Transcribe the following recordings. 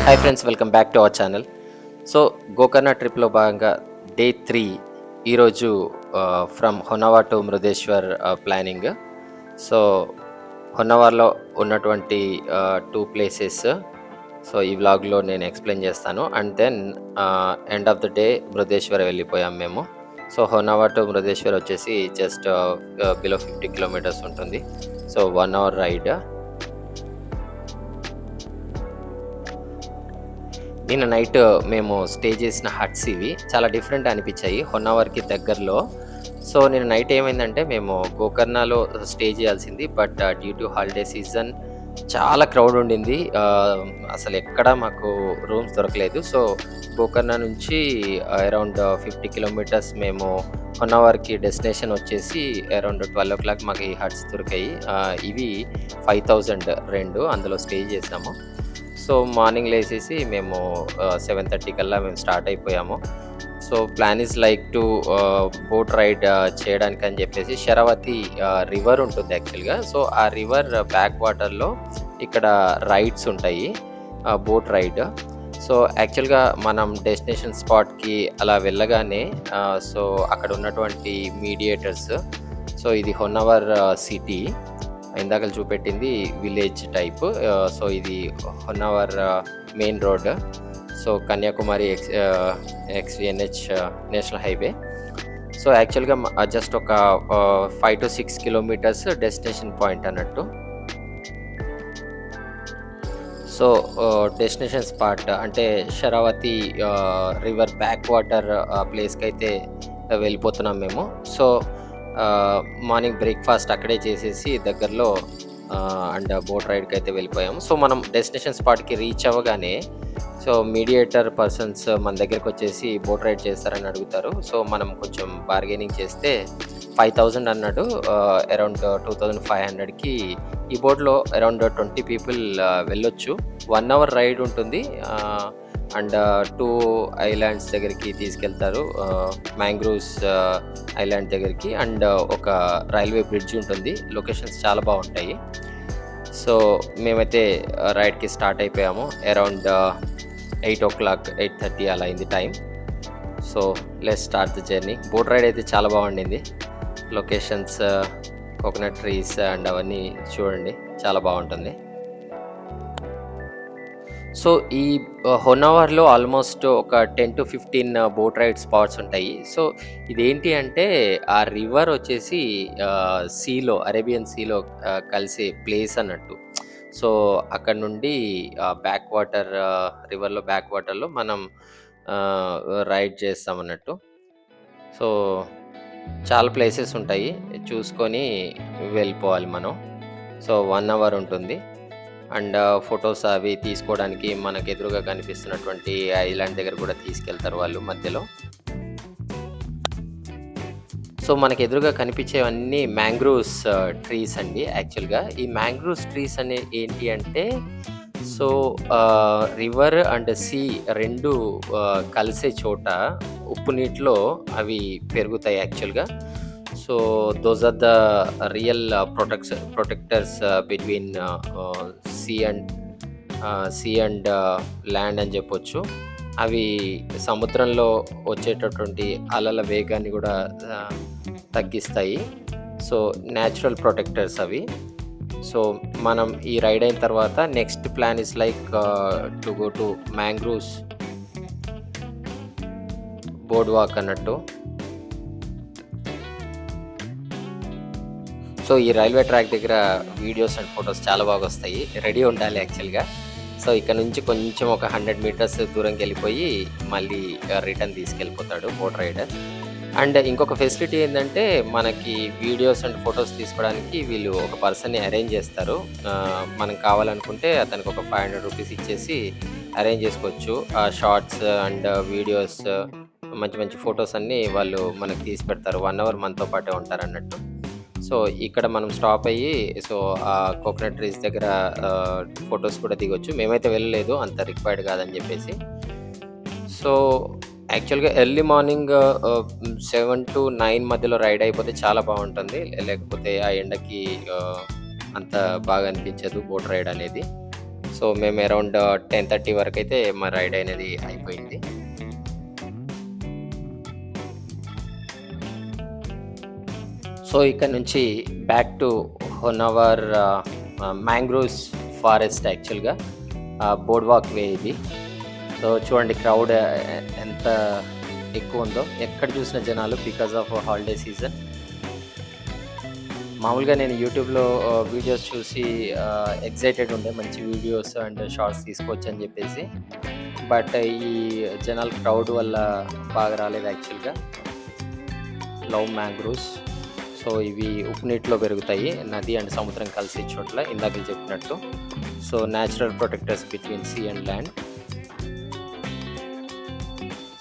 Hi friends, welcome back to our channel. So Gokarna ట్రిప్లో భాగంగా day 3 ఈరోజు from Honnavar to Murudeshwar planning. So హొన్నవర్లో ఉన్నటువంటి 2 ప్లేసెస్ సో ఈ వ్లాగ్లో నేను ఎక్స్ప్లెయిన్ చేస్తాను. And then end of the day Murudeshwar వెళ్ళిపోయాం మేము. సో హొన్నవర్ టు మృదేశ్వర్ వచ్చేసి జస్ట్ బిలో 50 కిలోమీటర్స్ ఉంటుంది. So 1 hour ride. నిన్న నైట్ మేము స్టే చేసిన హట్స్ ఇవి చాలా డిఫరెంట్ అనిపించాయి హొన్నవర్కి దగ్గరలో. సో నిన్న నైట్ ఏమైందంటే మేము గోకర్ణలో స్టే చేయాల్సింది, but due to holiday season చాలా క్రౌడ్ ఉండింది. అసలు ఎక్కడ మాకు రూమ్స్ దొరకలేదు. సో గోకర్ణ నుంచి అరౌండ్ 50 కిలోమీటర్స్ మేము హొన్నవర్కి డెస్టినేషన్ వచ్చేసి అరౌండ్ 12 o'clock మాకు ఈ హట్స్ దొరికాయి. ఇవి 5,000 రెండు, అందులో స్టే చేసాము. సో మార్నింగ్ లేచేసి మేము 7:30 కల్లా మేము స్టార్ట్ అయిపోయాము. So plan is like to boat ride చేయడానికి అని చెప్పేసి శరావతి రివర్ ఉంటుంది యాక్చువల్గా. సో ఆ రివర్ బ్యాక్ వాటర్లో ఇక్కడ రైడ్స్ ఉంటాయి, బోట్ రైడ్. సో యాక్చువల్గా మనం డెస్టినేషన్ స్పాట్కి అలా వెళ్ళగానే సో అక్కడ ఉన్నటువంటి మీడియేటర్స్, సో ఇది హొన్నవర్ సిటీ, ఇందాక చూపెట్టింది విలేజ్ టైప్. సో ఇది Honnavar main road. So Kanyakumari XVNH national highway. So యాక్చువల్గా జస్ట్ ఒక 5 to 6 కిలోమీటర్స్ డెస్టినేషన్ పాయింట్ అన్నట్టు. సో డెస్టినేషన్ స్పాట్ అంటే శరావతి రివర్ బ్యాక్ వాటర్ ప్లేస్కి అయితే వెళ్ళిపోతున్నాం మేము. సో మార్నింగ్ బ్రేక్ఫాస్ట్ అక్కడే చేసేసి దగ్గరలో అండ్ బోట్ రైడ్కి అయితే వెళ్ళిపోయాము. సో మనం డెస్టినేషన్ స్పాట్కి రీచ్ అవ్వగానే సో మీడియేటర్ పర్సన్స్ మన దగ్గరికి వచ్చేసి బోట్ రైడ్ చేస్తారని అడుగుతారు. సో మనం కొంచెం బార్గెనింగ్ చేస్తే 5,000 అన్నాడు, అరౌండ్ 2,500కి ఈ బోట్లో అరౌండ్ 20 people వెళ్ళొచ్చు. 1 hour రైడ్ ఉంటుంది. అండ్ 2 ఐలాండ్స్ దగ్గరికి తీసుకెళ్తారు, మ్యాంగ్రూవ్స్ ఐలాండ్ దగ్గరికి, అండ్ ఒక రైల్వే బ్రిడ్జ్ ఉంటుంది. లొకేషన్స్ చాలా బాగుంటాయి. సో మేమైతే రైడ్కి స్టార్ట్ అయిపోయాము. అరౌండ్ 8 o'clock 8:30 అలా అయింది time. So let's start the journey. Boat ride అయితే చాలా బాగుండింది. లొకేషన్స్, కోకోనట్ ట్రీస్ అండ్ అవన్నీ చూడండి, చాలా బాగుంటుంది. సో ఈ హొన్నవర్లో ఆల్మోస్ట్ ఒక 10 to 15 బోట్ రైడ్ స్పాట్స్ ఉంటాయి. సో ఇదేంటి అంటే ఆ రివర్ వచ్చేసి సీలో, అరేబియన్ సీలో కలిసే ప్లేస్ అన్నట్టు. సో అక్కడ నుండి బ్యాక్ వాటర్, రివర్లో బ్యాక్ వాటర్లో మనం రైడ్ చేస్తాం అన్నట్టు. సో చాలా ప్లేసెస్ ఉంటాయి, చూసుకొని వెళ్ళిపోవాలి మనం. సో 1 hour ఉంటుంది. అండ్ ఫొటోస్ అవి తీసుకోవడానికి మనకు ఎదురుగా కనిపిస్తున్నటువంటి ఐలాండ్ దగ్గర కూడా తీసుకెళ్తారు వాళ్ళు మధ్యలో. సో మనకు ఎదురుగా కనిపించేవన్నీ మ్యాంగ్రూవ్స్ ట్రీస్ అండి. యాక్చువల్గా ఈ మ్యాంగ్రూవ్స్ ట్రీస్ అనే ఏంటి అంటే సో రివర్ అండ్ సీ రెండు కలిసే చోట ఉప్పు నీటిలో అవి పెరుగుతాయి యాక్చువల్గా. So those are the real protectors between sea and land అని చెప్పొచ్చు. అవి సముద్రంలో వచ్చేటటువంటి అలల వేగాన్ని కూడా తగ్గిస్తాయి. సో న్యాచురల్ ప్రొటెక్టర్స్ అవి. సో మనం ఈ రైడ్ అయిన తర్వాత next plan is like to go to mangroves boardwalk అన్నట్టు. సో ఈ రైల్వే ట్రాక్ దగ్గర వీడియోస్ అండ్ ఫొటోస్ చాలా బాగా వస్తాయి, రెడీ ఉండాలి యాక్చువల్గా. సో ఇక్కడ నుంచి కొంచెం ఒక 100 meters దూరంకి వెళ్ళిపోయి మళ్ళీ రిటర్న్ తీసుకెళ్ళిపోతాడు బోట్ రైడర్. అండ్ ఇంకొక ఫెసిలిటీ ఏంటంటే మనకి వీడియోస్ అండ్ ఫొటోస్ తీసుకోవడానికి వీళ్ళు ఒక పర్సన్ని అరేంజ్ చేస్తారు. మనం కావాలనుకుంటే అతనికి ఒక 500 rupees ఇచ్చేసి అరేంజ్ చేసుకోవచ్చు. షార్ట్స్ అండ్ వీడియోస్, మంచి మంచి ఫొటోస్ అన్నీ వాళ్ళు మనకి తీసి పెడతారు. 1 hour మనతో పాటే ఉంటారు అన్నట్టు. సో ఇక్కడ మనం స్టాప్ అయ్యి సో ఆ కోకోనట్ ట్రీస్ దగ్గర ఫొటోస్ కూడా దిగొచ్చు. మేమైతే వెళ్ళలేదు, అంత రిక్వైర్డ్ కాదని చెప్పేసి. సో యాక్చువల్గా ఎర్లీ మార్నింగ్ 7 to 9 మధ్యలో రైడ్ అయిపోతే చాలా బాగుంటుంది. లేకపోతే ఆ ఎండకి అంత బాగా అనిపించదు బోట్ రైడ్ అనేది. సో, మేము అరౌండ్ 10:30 వరకైతే మా రైడ్ అనేది అయిపోయింది. సో, ఇక్కడ నుంచి back to Honnavar mangroves forest యాక్చువల్‌గా బోర్డ్ వాక్ వే ఇది. సో, చూడండి క్రౌడ్ ఎంత ఎక్కువుందో. ఎక్కడ చూసిన జనాలు బికాజ్ ఆఫ్ హాలిడే సీజన్. మామూలుగా నేను యూట్యూబ్‌లో వీడియోస్ చూసి ఎక్సైటెడ్ ఉండే మంచి వీడియోస్ అండ్ షార్ట్స్ తీసుకోవచ్చని జెప్పేసి. బట్ ఈ జనాల క్రౌడ్ వల్ల బాగా రాలేదు యాక్చువల్‌గా. Love mangroves. సో, ఇవి ఉప్పు నీటిలో పెరుగుతాయి. నది అండ్ సముద్రం కలిసే చోట్ల ఇందాక చెప్పినట్టు. So, natural protectors between sea and land.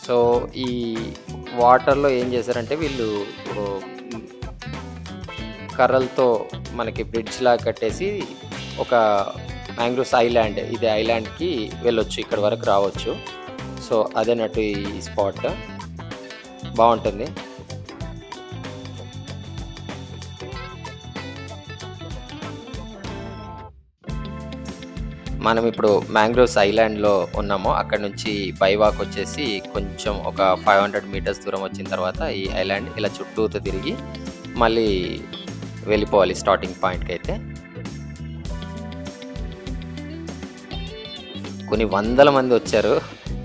So, ఈ వాటర్‌లో ఏం చేశారంటే వీళ్ళు ఓహ్, కర్రలతో మనకి బ్రిడ్జ్‌లాగా కట్టేసి ఒక మ్యాంగ్రోవ్స్ ఐలాండ్. ఇది ఐలాండ్‌కి వెళ్ళొచ్చు. ఇక్కడి వరకు రావచ్చు. సో, అదేనట్టు ఈ స్పాట్. బావుంటుంది. మనం ఇప్పుడు మ్యాంగ్రోవ్స్ ఐలాండ్‌లో ఉన్నాము. అక్కడి నుంచి బై వాక్ వచ్చేసి కొంచెం ఒక 500 మీటర్స్ దూరం వచ్చిన తర్వాత ఈ ఐలాండ్ ఇలా చుట్టూతా తిరిగి మళ్ళీ వెళ్ళిపోవాలి స్టార్టింగ్ పాయింట్‌కైతే. కొన్ని వందల మంది వచ్చారు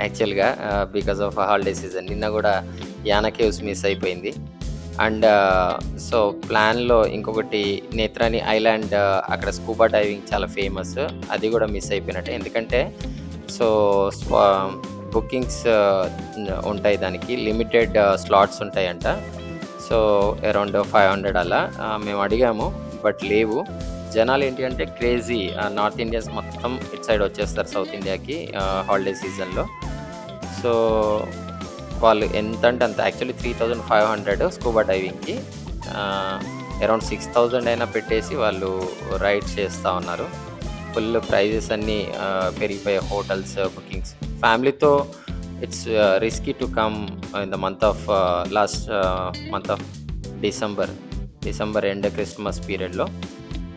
యాక్చువల్‌గా బికాజ్ ఆఫ్ హాలిడే సీజన్. నిన్న గూడా యానా కేవ్స్ మిస్ అయిపోయింది. అండ్ సో, ప్లాన్‌లో ఇంకొకటి నేత్రాని ఐలాండ్ అక్కడ స్కూబా డైవింగ్ చాలా ఫేమస్. అది గూడా మిస్ అయిపోయినట్టే. ఎందుకంటే సో, బుకింగ్స్ ఉంటాయి దానికి. లిమిటెడ్ స్లాట్స్ ఉంటాయంట. సో, అరౌండ్ 500 అలా. మేము అడిగాము బట్ లేవు. జనాలేంటి అంటే క్రేజీ. నార్త్ ఇండియన్స్ మొత్తం ఇటు సైడ్ వచ్చేస్తారు సౌత్ ఇండియాకి హాలిడే సీజన్‌లో. సో, వాళ్ళు ఎంతంటే అంత. Actually 3500 scuba డైవింగ్‌కి. అరౌండ్ 6000 అయినా పెట్టేసి వాళ్ళు రైడ్స్ చేస్తా ఉన్నారు. ఫుల్ ప్రైజెస్ అన్నీ పెరిగిపోయాయి. Hotels bookings. ఫ్యామిలీతో it's risky to come in the month of last month of December end Christmas పీరియడ్‌లో.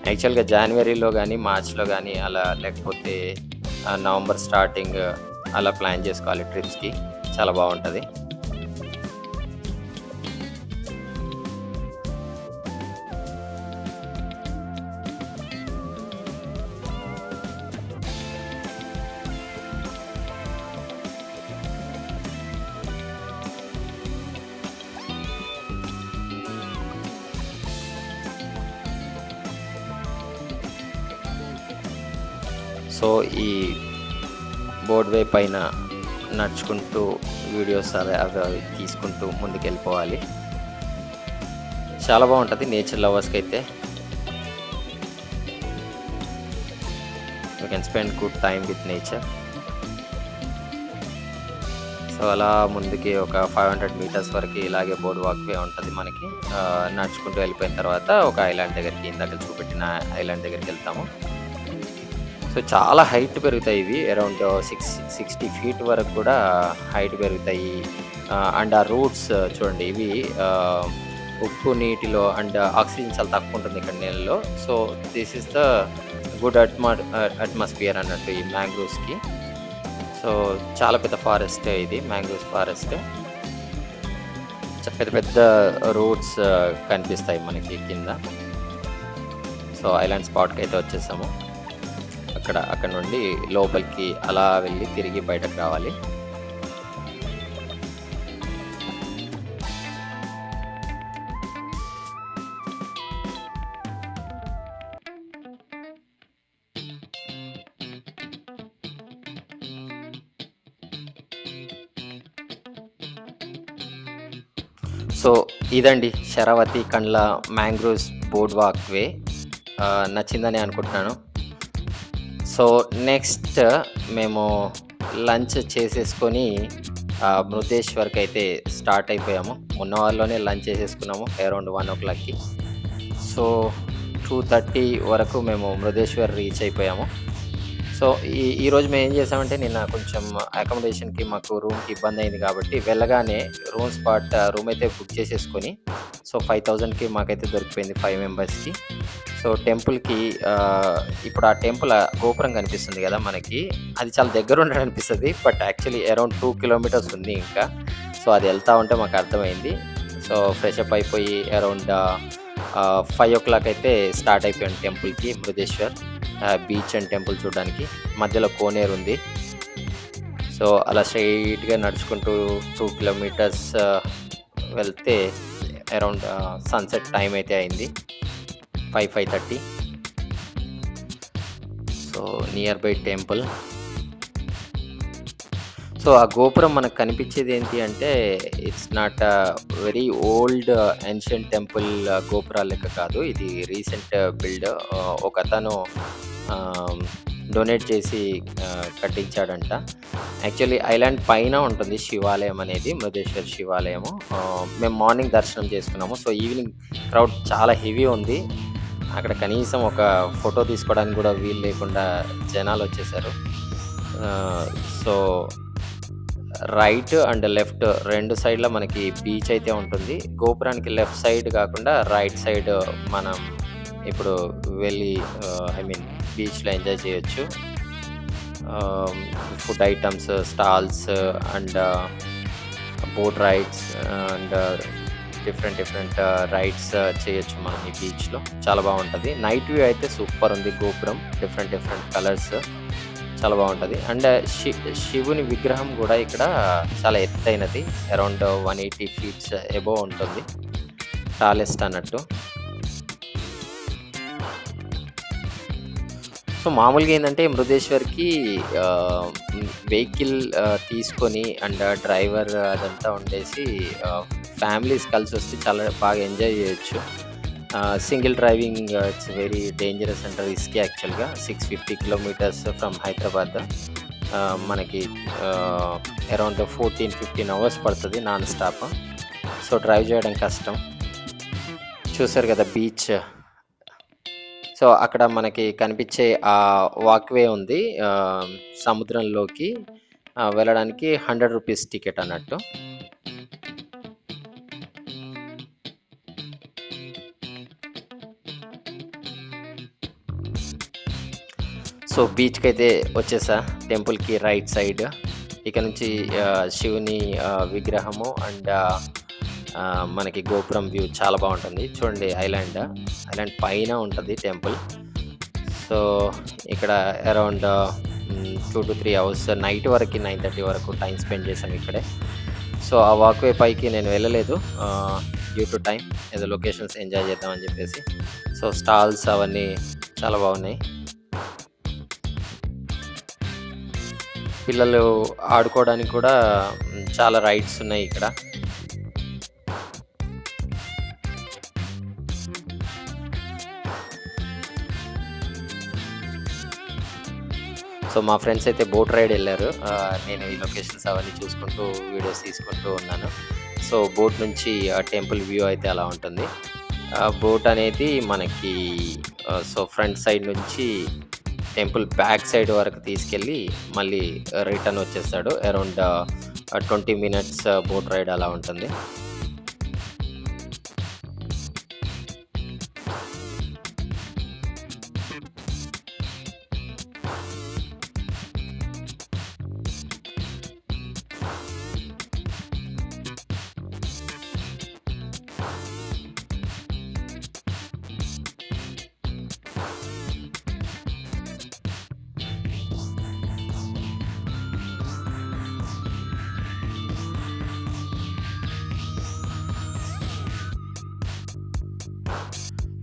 యాక్చువల్‌గా జనవరిలో గానీ, మార్చ్‌లో గానీ అలా లేకపోతే నవంబర్ స్టార్టింగ్ అలా ప్లాన్ చేసుకోవాలి ట్రిప్స్‌కి. చాలా బావుంటది. సో, ఈ బోర్డ్ వే పైన నడుచుకుంటూ వీడియోస్ అవి తీసుకుంటూ ముందుకెళ్ళిపోవాలి. చాలా బావుంటది నేచర్ లవర్స్‌కైతే. You can spend good time with nature. So, అలా ముందుకి ఒక 500 మీటర్స్ వరకు ఇలాగే బోర్డ్ వాక్ వే ఉంటది మనకి. నడుచుకుంటూ వెళ్ళిపోయిన తర్వాత ఒక ఐలాండ్ దగ్గరికి ఇందాక చూపెట్టిన ఐలాండ్ దగ్గరికెళ్తాము. సో, చాలా హైట్ పెరుగుతాయి ఇవి. అరౌండ్ 60 ఫీట్ వరకు కూడా హైట్ పెరుగుతాయి. అండ్ ఆ రూట్స్ చూడండి ఇవి ఉప్పు నీటిలో అండ్ ఆక్సిజన్ చాలా తక్కువ ఉంటుంది ఇక్కడ నీళ్ళలో. So, this is the good atmosphere అన్నట్టు ఈ మ్యాంగ్రోవ్స్‌కి. సో, చాలా పెద్ద ఫారెస్ట్ ఇది మ్యాంగ్రోవ్స్ ఫారెస్ట్. పెద్ద పెద్ద రూట్స్ కనిపిస్తాయి మనకి కింద. సో, ఐలాండ్ స్పాట్‌కైతే వచ్చేసాము. అక్కడ నుండి లోపలికి అలా వెళ్ళి తిరిగి బయటకు రావాలి. సో, ఇదండి శరావతి కండ్ల మ్యాంగ్రోవ్స్ బోర్డ్ వాక్ వే. నచ్చిందని అనుకుంటున్నాను. సో, నెక్స్ట్ మేము లంచ్ చేసేసుకొని మృదేశ్వర్‌కైతే స్టార్ట్ అయిపోయాము. ఉన్నవాళ్ళలోనే లంచ్ చేసేసుకున్నాము అరౌండ్ 1:00కి. సో, 2:30 వరకు మేము మృదేశ్వర్ రీచ్ అయిపోయాము. సో, ఈరోజు మేము ఏం చేసామంటే నిన్న కొంచెం అకామిడేషన్‌కి మాకు రూమ్‌కి ఇబ్బందయింది కాబట్టి వెళ్ళగానే రూమ్ అయితే బుక్ చేసేసుకొని సో, 5000కి మాకైతే దొరికిపోయింది 5 మెంబర్స్‌కి. సో, టెంపుల్‌కి ఇప్పుడు ఆ టెంపుల్ గోపురం కనిపిస్తుంది గదా మనకి. అది చాలా దగ్గరుండి అనిపిస్తది. బట్ యాక్చువల్లీ అరౌండ్ 2 కిలోమీటర్స్ ఉంది ఇంకా. సో, అది ఎళ్తా ఉంటే మాకర్థమైంది. సో, ఫ్రెషప్ అయిపోయి అరౌండ్ 5:00 అయితే స్టార్ట్ అయిపోయాం టెంపుల్‌కి బృహదేశ్వర్. బీచ్ అండ్ టెంపుల్ చూడడానికి. మధ్యలో కోనేరుంది. సో, అలా స్ట్రెయిట్‌గా నడుచుకుంటూ 2 కిలోమీటర్స్ వెళ్తే అరౌండ్ సన్‌సెట్ టైమ్ అయితే అయింది. 5:30. So, near by temple. So, ఆ గోపురం మనకు కనిపించేది ఏంటి అంటే, it's not very old ancient temple గోపురాలు లెక్క కాదు. ఇది రీసెంట్ బిల్డ్. ఒకతను ఆహ్, డొనేట్ చేసి కట్టించాడంట. యాక్చువల్లీ ఐలాండ్ పైన ఉంటుంది శివాలయం అనేది, మృదేశ్వర్ శివాలయము. మేము మార్నింగ్ దర్శనం చేసుకున్నాము. సో, ఈవినింగ్ క్రౌడ్ చాలా హెవీ ఉంది. అక్కడ కనీసం ఒక ఫోటో తీసుకోవడానికి కూడా వీలు లేకుండా జనాలొచ్చేసారు. సో, రైట్ అండ్ లెఫ్ట్ 2 సైడ్‌ల మనకి బీచ్ అయితే ఉంటుంది. గోపురానికి లెఫ్ట్ సైడ్ కాకుండా రైట్ సైడ్ మనం ఇప్పుడు వెళ్ళి ఐ మీన్ బీచ్‌లో ఎంజాయ్ చేయొచ్చు. Food items, stalls and boat rides and different rides చేయొచ్చు మనం ఈ బీచ్‌లో. చాలా బావుంటది. నైట్ వ్యూ అయితే సూపర్ ఉంది గోపురం. డిఫరెంట్ కలర్స్ చాలా బావుంటది. అండ్ శివుని విగ్రహం గూడా ఇక్కడ చాలా ఎత్తైనది. అరౌండ్ 180 ఫీట్స్ అబోవ్ ఉంటుంది. టాలెస్ట్ అన్నట్టు. సో, మామూలుగా ఏందంటే మృదేశ్వర్‌కి వెహికల్ తీసుకొని అండ్ డ్రైవర్ అదంతా ఉండేసి ఫ్యామిలీస్ కలిసొస్తే చాలా బాగా ఎంజాయ్ చేయొచ్చు. Single driving it's very dangerous and risky యాక్చువల్‌గా. 650 కిలోమీటర్స్ ఫ్రమ్ హైదరాబాద్. మనకి అరౌండ్ 15 అవర్స్ పడతది నాన్ స్టాప్. సో, డ్రైవ్ చేయడం కష్టం. చూసారు కదా బీచ్. సో, అక్కడ మనకి కనిపించే వాక్‌వే ఉంది. సముద్రంలోకి వెళ్ళడానికి ₹100 టికెట్ అన్నట్టు. సో, బీచ్‌కైతే వచ్చేసా. టెంపుల్‌కి రైట్ సైడ్. ఇక నుంచి శివుని విగ్రహము అండ్ మనకి గోపురం వ్యూ చాలా బావుంటుంది. చూడండి ఐలాండ్ పైన ఉంటది టెంపుల్. సో, ఇక్కడ అరౌండ్ 2-3 అవర్స్ నైట్ వరకి 9:30 వరకు టైమ్ స్పెండ్ చేశాం ఇక్కడే. సో, ఆ వాక్‌వే పైకి నేను వెళ్ళలేదు. డ్యూ టు టైమ్ ఏదో లొకేషన్స్ ఎంజాయ్ చేద్దామని చెప్పేసి. సో, స్టాల్స్ అవన్నీ చాలా బాగున్నాయి. పిల్లలు ఆడుకోవడానికి కూడా చాలా రైడ్స్ ఉన్నాయి ఇక్కడ. సో, మా ఫ్రెండ్స్ అయితే బోట్ రైడ్ ఎళ్లారు. నేను ఈ లొకేషన్స్ అవన్నీ చూసుకుంటూ, వీడియోస్ తీసుకుంటూ ఉన్నాను. సో, బోట్ నుంచి ఆ టెంపుల్ వ్యూ అయితే అలా ఉంటుంది. బోట్ అనేది మనకి సో, ఫ్రంట్ సైడ్ నుంచి టెంపుల్ బ్యాక్ సైడ్ వరకు తీసుకెళ్ళి మళ్ళీ రిటర్న్ వచ్చేస్తాడు. అరౌండ్ 20 మినిట్స్ బోట్ రైడ్ అలా ఉంటుంది.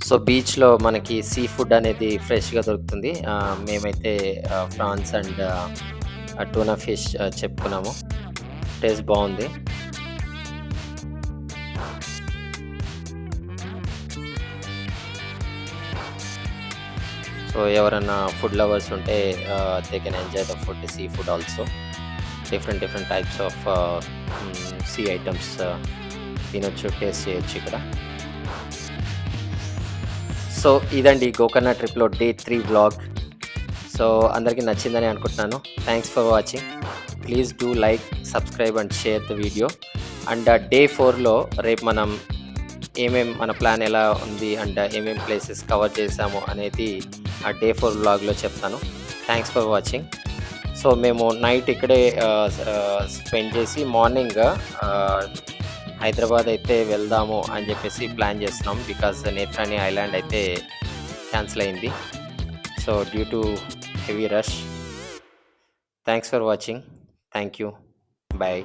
సో, బీచ్‌లో మనకి సీ ఫుడ్ అనేది ఫ్రెష్‌గా దొరుకుతుంది. మేమైతే ప్రాన్స్ అండ్ టూనా ఫిష్ చెప్పుకున్నాము. టేస్ట్ బావుంది. సో, ఎవరన్నా ఫుడ్ లవర్స్ ఉంటే they can enjoy the food, seafood also. Different types of sea items తినొచ్చు, టేస్ట్ చేయొచ్చు ఇక్కడ. సో, ఇదండి గోకర్ణ ట్రిప్‌లో డే 3 వ్లాగ్. సో, అందరికీ నచ్చిందని అనుకుంటున్నాను. Thanks for watching. Please do like, subscribe and share the video. And day 4లో రేపు మనం మన ప్లాన్ ఎలా ఉంది అండ్ ఏమేం ప్లేసెస్ కవర్ చేసాము అనేది ఆ డే 4 వ్లాగ్‌లో చెప్తాను. Thanks for watching. సో, మేము నైట్ ఇక్కడే స్పెండ్ చేసి మార్నింగ్ ఆహ్, హైదరాబాద్ అయితే వెళ్దాము అని చెప్పేసి ప్లాన్ చేస్తున్నాం. బికాజ్ నేత్రాని ఐలాండ్ అయితే క్యాన్సిల్ అయింది. So, due to heavy rush. Thanks for watching. Thank you. By.